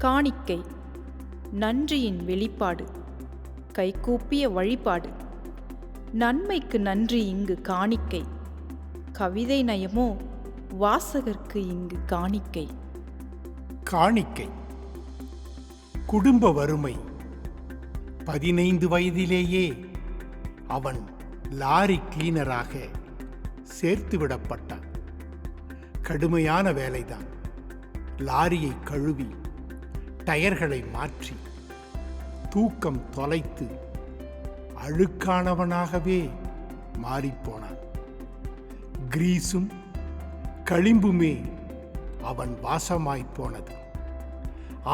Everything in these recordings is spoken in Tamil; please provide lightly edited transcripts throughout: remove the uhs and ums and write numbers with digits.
காணிக்கை நன்றியின் வெளிப்பாடு, கைகூப்பிய வழிபாடு. நன்மைக்கு நன்றி இங்கு காணிக்கை, கவிதை நயமோ வாசகர்க்கு இங்கு காணிக்கை. காணிக்கை. குடும்ப வறுமை. 15 வயதிலேயே அவன் லாரி கிளீனராக சேர்த்துவிடப்பட்டான். கடுமையான வேலைதான். லாரியை கழுவி டயர்களை மாற்றி தூக்கம் தொலைத்து அழுக்கானவனாகவே மாறிப்போனான். கிரீஸும் களிம்புமே அவன் வாசமாய்ப்போனது.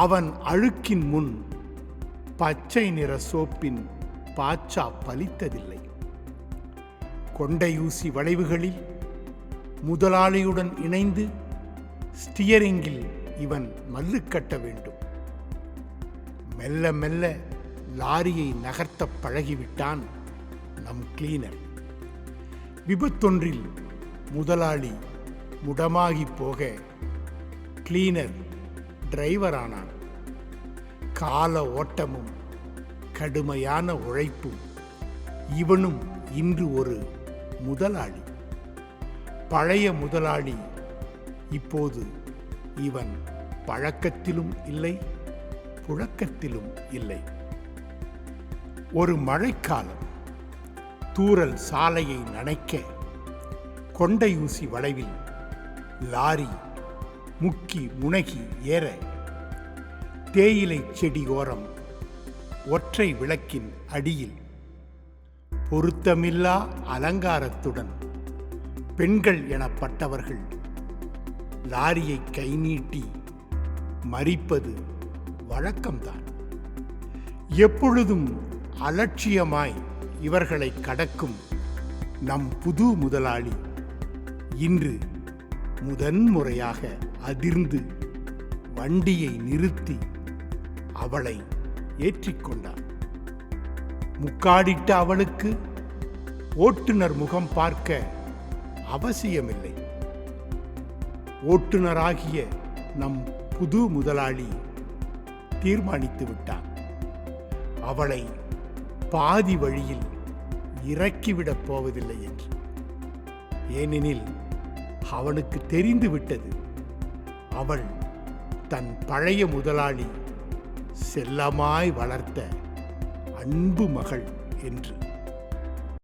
அவன் அழுக்கின் முன் பச்சை நிற சோப்பின் பாச்சா பலித்ததில்லை. கொண்டையூசி வளைவுகளில் முதலாளியுடன் இணைந்து ஸ்டியரிங்கில் இவன் மல்லு கட்ட வேண்டும். மெல்ல மெல்ல லாரியை நகர்த்த பழகிவிட்டான் நம் கிளீனர். விபத்தொன்றில் முதலாளி முடமாகி போக கிளீனர் டிரைவரானான். கால ஓட்டமும் கடுமையான உழைப்பும். இவனும் இன்று ஒரு முதலாளி. பழைய முதலாளி இப்போது இவன் பழக்கத்திலும் இல்லை, புழக்கத்திலும் இல்லை. ஒரு மழைக்காலம். தூறல் சாலையை நனைக்க கொண்டையூசி வளைவில் லாரி முக்கி முனகி ஏற தேயிலை செடி ஓரம் ஒற்றை விளக்கின் அடியில் பொருத்தமில்லா அலங்காரத்துடன் பெண்கள் எனப்பட்டவர்கள் லாரியை கை நீட்டி மறிப்பது வழக்கம்தான். எப்பொழுதும் அலட்சியமாய் இவர்களை கடக்கும் நம் புது முதலாளி இன்று முதன்முறையாக அதிர்ந்து வண்டியை நிறுத்தி அவளை ஏற்றிக்கொண்டான். முக்காடிட்ட அவளுக்கு ஓட்டுநர் முகம் பார்க்க அவசியமில்லை. ஓட்டுநராகிய நம் புது முதலாளி தீர்மானித்து விட்டான். அவளை பாதி வழியில் இறக்கிவிடப் போவதில்லை என்று. ஏனெனில் அவனுக்கு தெரிந்து விட்டது, அவள் தன் பழைய முதலாளி செல்லமாய் வளர்த்த அன்பு மகள் என்று.